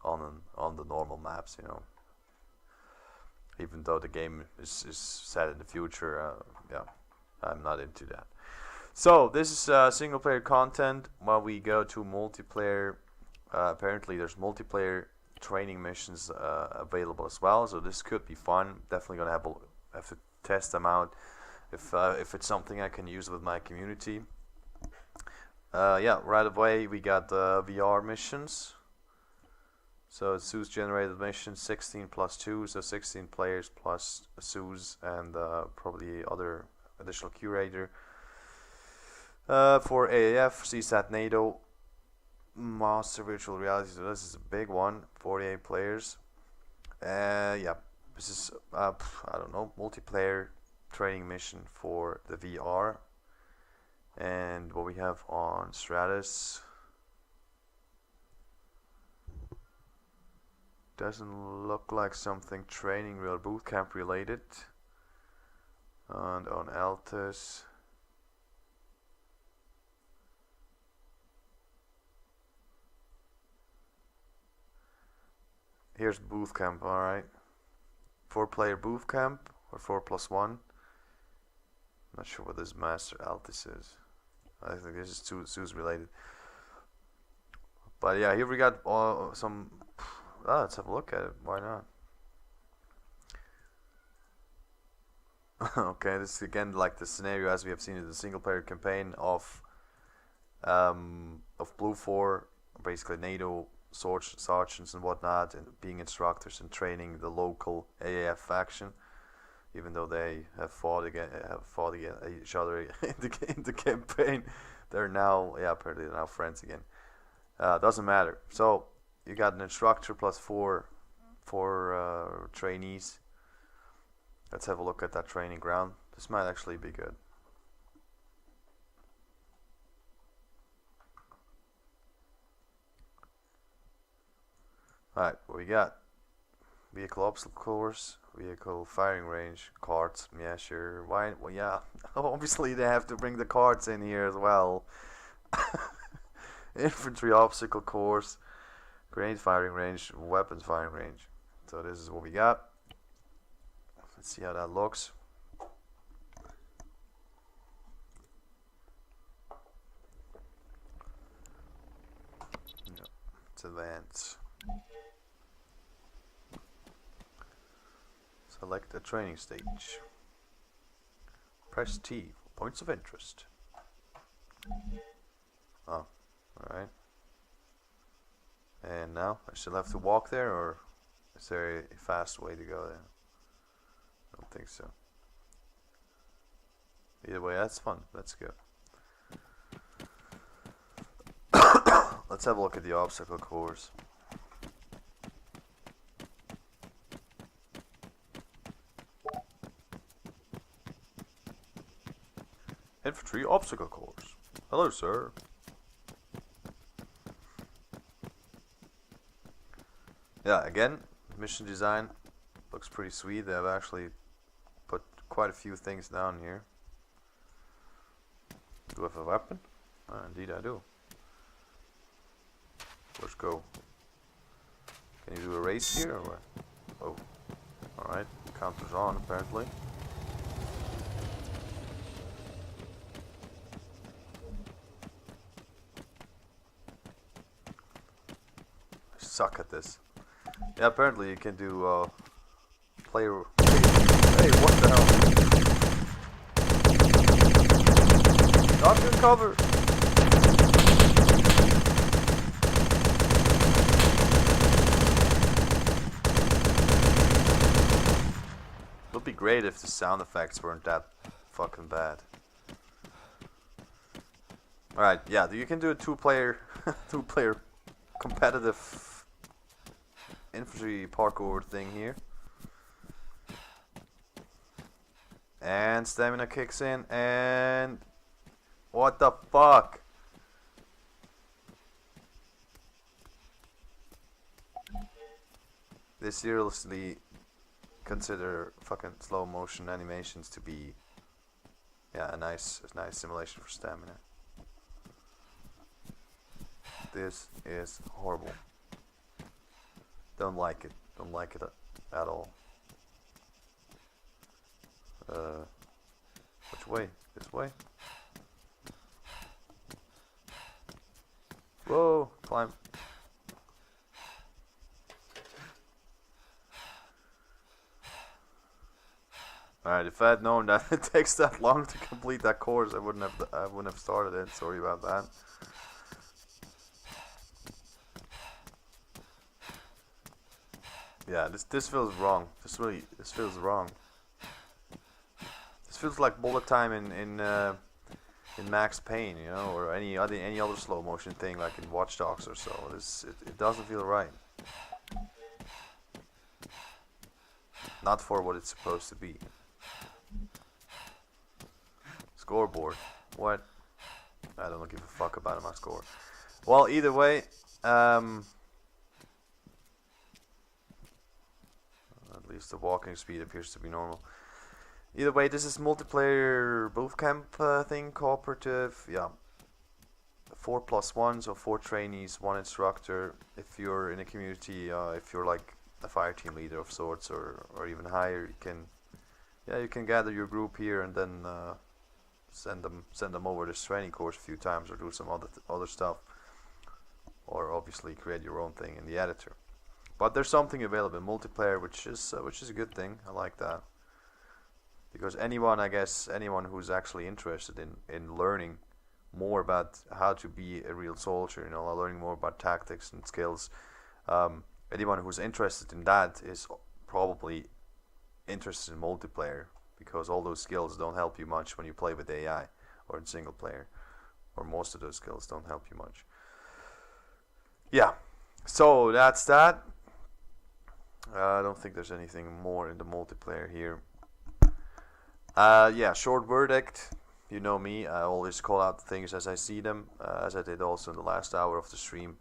on the normal maps, you know. Even though the game is set in the future, yeah, I'm not into that. So this is single player content. While we go to multiplayer, apparently there's multiplayer training missions available as well. So this could be fun. Definitely gonna have to test them out if it's something I can use with my community. Yeah, right away we got the VR missions. So Zeus generated missions 16 plus 2, so 16 players plus Zeus and probably other additional curator. For AAF, CSAT NATO, Master Virtual Reality, so this is a big one, 48 players. Yeah, this is, I don't know, multiplayer training mission for the VR. And what we have on Stratus doesn't look like something training real bootcamp related. And on Altus, here's Bootcamp, alright. 4-player Bootcamp, or 4+1. Not sure what this Master Altis is. I think this is Zeus related. But yeah, here we got some. Let's have a look at it. Why not? Okay, this is again like the scenario as we have seen in the single-player campaign of Blue 4, basically NATO sergeants and whatnot, and being instructors and training the local AAF faction, even though they have fought against each other in the campaign. They're now, yeah, apparently they're now friends again. Doesn't matter. So you got an instructor plus four trainees. Let's have a look at that training ground. This might actually be good. Alright, what we got? Vehicle obstacle course, vehicle firing range, carts. Yeah, sure. Why? Well, yeah. Obviously, they have to bring the carts in here as well. Infantry obstacle course, grenade firing range, weapons firing range. So this is what we got. Let's see how that looks. No, let's advance. Select a training stage. Press T for points of interest. Oh, alright. And now I still have to walk there, or is there a fast way to go there? I don't think so. Either way, that's fun. Let's go. Let's have a look at the obstacle course. Infantry obstacle course. Hello, sir. Yeah, again, mission design looks pretty sweet. They have actually put quite a few things down here. Do I have a weapon? Indeed I do. Let's go. Can you do a race here or what? Oh, alright. Counter's on apparently. I suck at this. Yeah, apparently you can do player. Hey, what the hell? Not in cover. great if the sound effects weren't that fucking bad. Alright, yeah, you can do a two-player competitive infantry parkour thing here. And stamina kicks in, and what the fuck? They seriously consider fucking slow motion animations to be, yeah, a nice simulation for stamina. This is horrible. Don't like it. Don't like it at all. Which way? This way? Whoa! Climb. Alright, if I had known that it takes that long to complete that course, I wouldn't have started it. Sorry about that. Yeah, this feels wrong. This feels wrong. This feels like bullet time in Max Payne, you know, or any other slow motion thing like in Watch Dogs or so. It doesn't feel right. Not for what it's supposed to be. Scoreboard. What? I don't give a fuck about my score. Well, either way, at least the walking speed appears to be normal. Either way, this is multiplayer bootcamp thing, cooperative. Yeah, 4+1, so 4 trainees, 1 instructor. If you're in a community, if you're like a fire team leader of sorts, or even higher, you can gather your group here and then send them over this training course a few times, or do some other stuff, or obviously create your own thing in the editor. But there's something available in multiplayer, which is a good thing. I like that, because anyone who's actually interested in learning more about how to be a real soldier, you know, learning more about tactics and skills, anyone who's interested in that is probably interested in multiplayer, because all those skills don't help you much when you play with AI or in single player, or most of those skills don't help you much. Yeah, so that's that. I don't think there's anything more in the multiplayer here. Yeah, short verdict. You know me, I always call out things as I see them, as I did also in the last hour of the stream.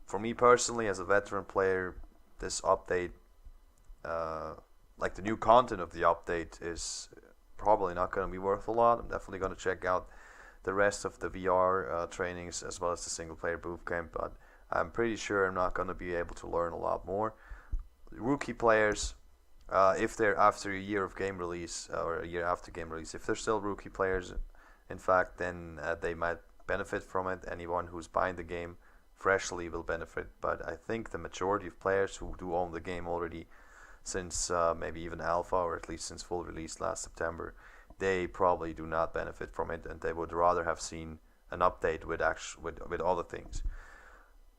For me personally, as a veteran player, this update, like the new content of the update, is probably not going to be worth a lot. I'm definitely going to check out the rest of the VR trainings as well as the single player bootcamp, but I'm pretty sure I'm not going to be able to learn a lot more. Rookie players, if they're after a year of game release, or a year after game release, if they're still rookie players, in fact, then they might benefit from it. Anyone who's buying the game freshly will benefit, but I think the majority of players who do own the game already since maybe even alpha, or at least since full release last September, they probably do not benefit from it, and they would rather have seen an update with other things.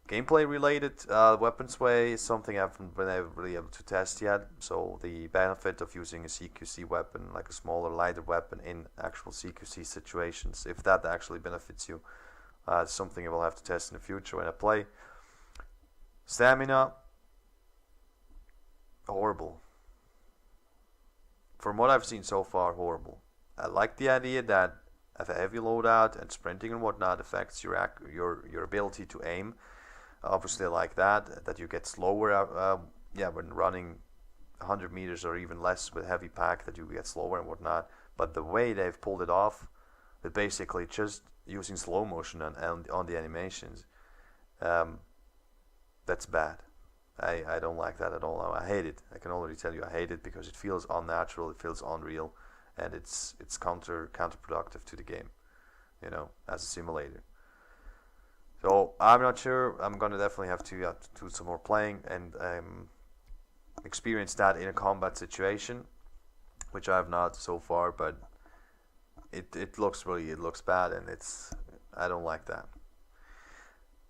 Gameplay related, weapon sway is something I haven't been really able to test yet. So the benefit of using a CQC weapon, like a smaller, lighter weapon in actual CQC situations, if that actually benefits you, is something I will have to test in the future when I play. Stamina, horrible. From what I've seen so far, horrible. I like the idea that a heavy loadout and sprinting and whatnot affects your ability to aim. Obviously, like that you get slower. When running 100 meters or even less with heavy pack, that you get slower and whatnot. But the way they've pulled it off, with basically just using slow motion on the animations, that's bad. I don't like that at all. I hate it. I can already tell you I hate it, because it feels unnatural, it feels unreal, and it's counterproductive to the game, you know, as a simulator. So I'm not sure. I'm gonna definitely have to do some more playing and experience that in a combat situation, which I have not so far. But it looks bad, and I don't like that.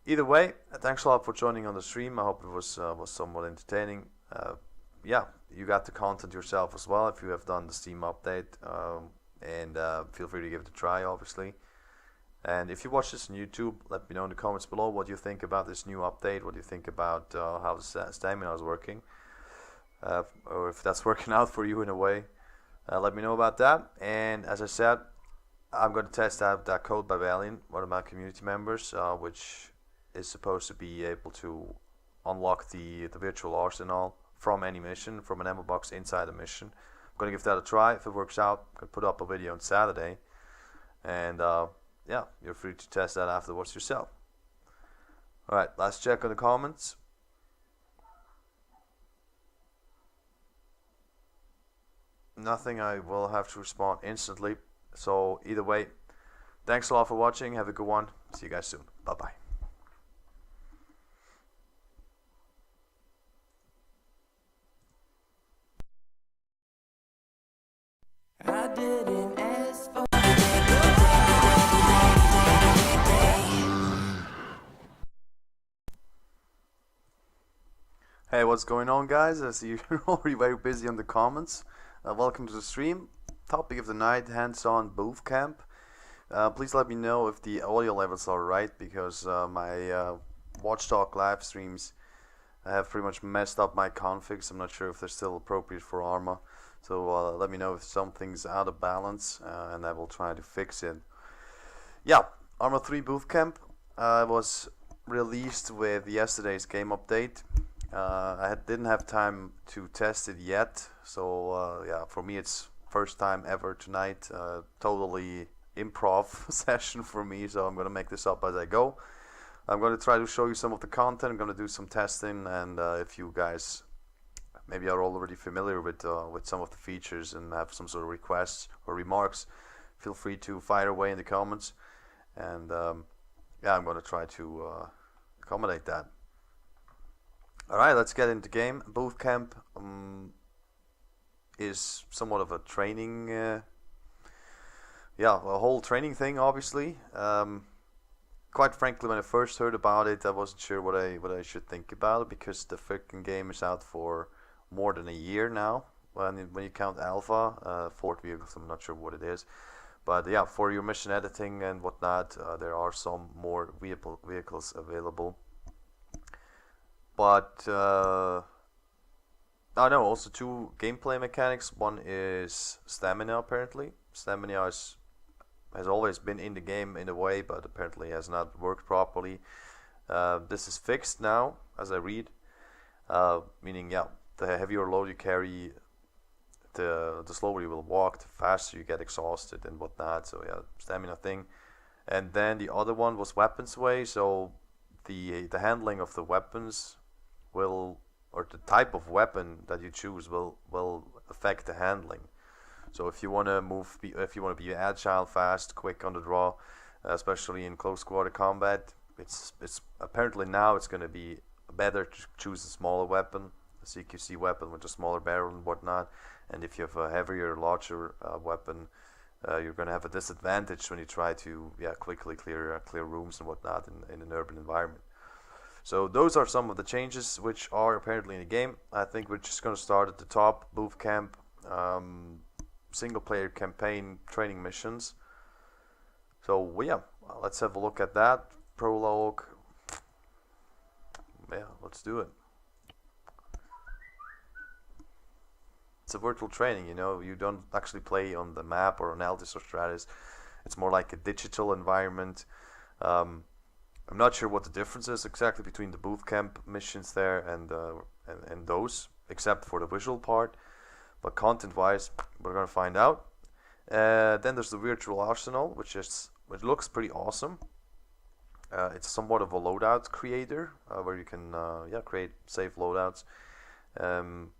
Either way, thanks a lot for joining on the stream. I hope it was somewhat entertaining. Yeah, you got the content yourself as well if you have done the Steam update, and feel free to give it a try, obviously. And if you watch this on YouTube, let me know in the comments below what you think about this new update, what you think about how the stamina is working, or if that's working out for you in a way. Let me know about that. And as I said, I'm going to test out that code by Valiant, one of my community members, which is supposed to be able to unlock the virtual arsenal from any mission, from an ammo box inside a mission. I'm going to give that a try. If it works out, I'm going to put up a video on Saturday. And yeah, you're free to test that afterwards yourself. Alright, let's check on the comments. Nothing. I will have to respond instantly. So either way, thanks a lot for watching. Have a good one. See you guys soon. Bye bye. I didn't ask for Hey, what's going on, guys? I see you're already very busy on the comments. Welcome to the stream. Topic of the night, hands-on Bootcamp. Please let me know if the audio levels are right, because my Watchdog live streams have pretty much messed up my configs. I'm not sure if they're still appropriate for ARMA. So let me know if something's out of balance, and I will try to fix it. Yeah, ARMA 3 Bootcamp was released with yesterday's game update. I didn't have time to test it yet, so yeah, for me it's first time ever tonight. Totally improv session for me, so I'm gonna make this up as I go. I'm gonna try to show you some of the content. I'm gonna do some testing, and if you guys maybe are already familiar with some of the features and have some sort of requests or remarks, feel free to fire away in the comments, and yeah, I'm gonna try to accommodate that. Alright, let's get into game. Bootcamp is somewhat of a training, yeah, a whole training thing, obviously. Quite frankly, when I first heard about it, I wasn't sure what I should think about it, because the freaking game is out for more than a year now. When you count alpha, 4 vehicles, I'm not sure what it is. But yeah, for your mission editing and whatnot, there are some more vehicles available. But I know also 2 gameplay mechanics. One is stamina, apparently. Stamina has always been in the game in a way, but apparently has not worked properly. This is fixed now, as I read. Meaning, yeah, the heavier load you carry, the slower you will walk, the faster you get exhausted and whatnot. So yeah, stamina thing. And then the other one was weapons way. So the handling of the weapons will, or the type of weapon that you choose will affect the handling. So if you want to move, if you want to be agile, fast, quick on the draw, especially in close quarter combat, it's apparently now it's going to be better to choose a smaller weapon, a CQC weapon with a smaller barrel and whatnot. And if you have a heavier, larger weapon, you're going to have a disadvantage when you try to quickly clear rooms and whatnot in an urban environment. So those are some of the changes which are apparently in the game. I think we're just going to start at the top. Bootcamp, single player campaign training missions. So yeah, let's have a look at that. Prologue. Yeah, let's do it. It's a virtual training, you know, you don't actually play on the map or on Aldis or Stratus. It's more like a digital environment. I'm not sure what the difference is exactly between the Bootcamp missions there and those, except for the visual part. But content-wise, we're gonna find out. Then there's the virtual arsenal, which looks pretty awesome. It's somewhat of a loadout creator, where you can create safe loadouts, and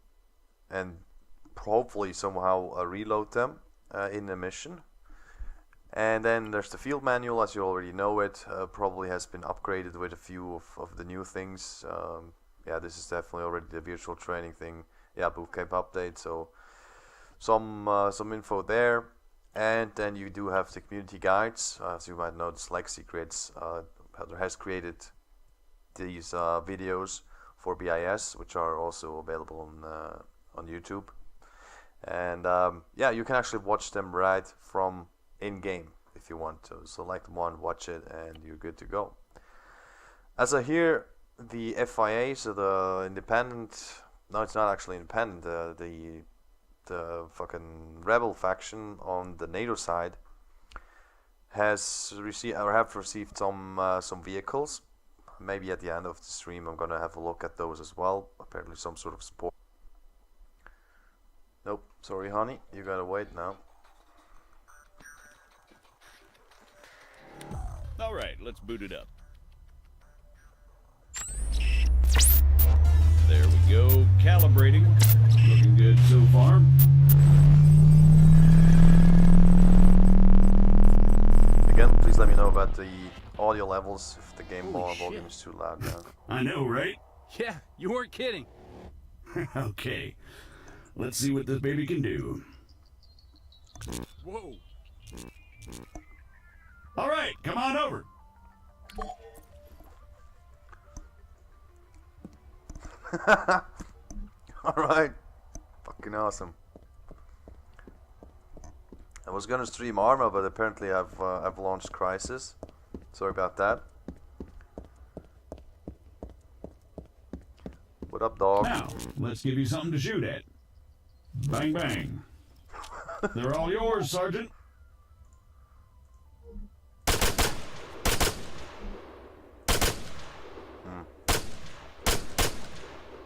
hopefully somehow reload them in a mission. And then there's the field manual, as you already know it. Probably has been upgraded with a few of the new things. Yeah, this is definitely already the virtual training thing. Yeah, Bootcamp update. So some info there. And then you do have the community guides. As you might know, Lexi has created these videos for BIS, which are also available on YouTube. And yeah, you can actually watch them right from in-game if you want to. Select one, watch it, and you're good to go. As I hear, the FIA, so the independent, no, it's not actually independent, the fucking rebel faction on the NATO side has received or have received some vehicles. Maybe at the end of the stream I'm gonna have a look at those as well. Apparently some sort of support. Nope, sorry honey, you gotta wait now. Alright, let's boot it up. There we go, calibrating. Looking good so far. Again, please let me know about the audio levels if the game volume is too loud now. I know, right? Yeah, you weren't kidding. Okay. Let's see what this baby can do. Whoa. All right, come on over. Alright. Fucking awesome. I was gonna stream ARMA, but apparently I've launched Crisis. Sorry about that. What up, dog? Now, let's give you something to shoot at. Bang, bang. They're all yours, Sergeant.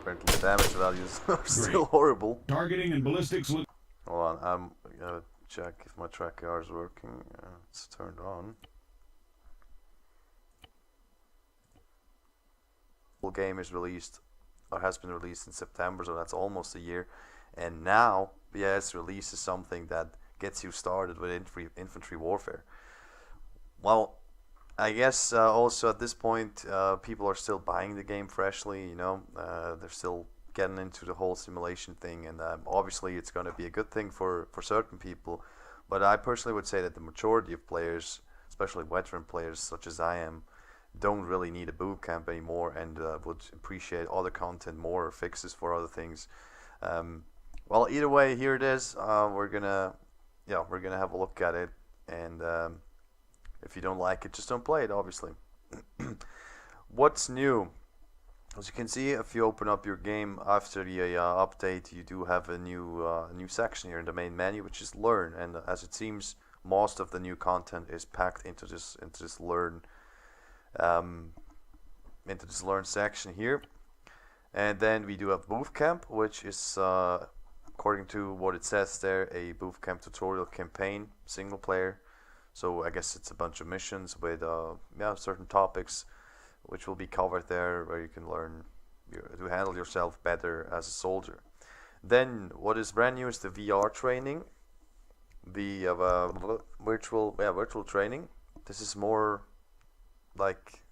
Apparently the damage values are still horrible. Targeting and ballistics look... Hold on, I'm gonna check if my tracker is working. It's turned on. The game is released, or has been released in September, so that's almost a year. And now, BS releases something that gets you started with infantry warfare. Well, I guess also at this point, people are still buying the game freshly, you know. They're still getting into the whole simulation thing, and obviously it's going to be a good thing for certain people. But I personally would say that the majority of players, especially veteran players such as I am, don't really need a boot camp anymore, and would appreciate other content more, or fixes for other things. Well, either way, here it is. We're gonna have a look at it, and if you don't like it, just don't play it, obviously. What's new? As you can see, if you open up your game after the update, you do have a new section here in the main menu, which is Learn. And as it seems, most of the new content is packed into this Learn section here. And then we do have Bootcamp, which is according to what it says there, a Bootcamp tutorial campaign, single player. So I guess it's a bunch of missions with certain topics which will be covered there, where you can learn to handle yourself better as a soldier. Then what is brand new is the VR training, the virtual training. This is more like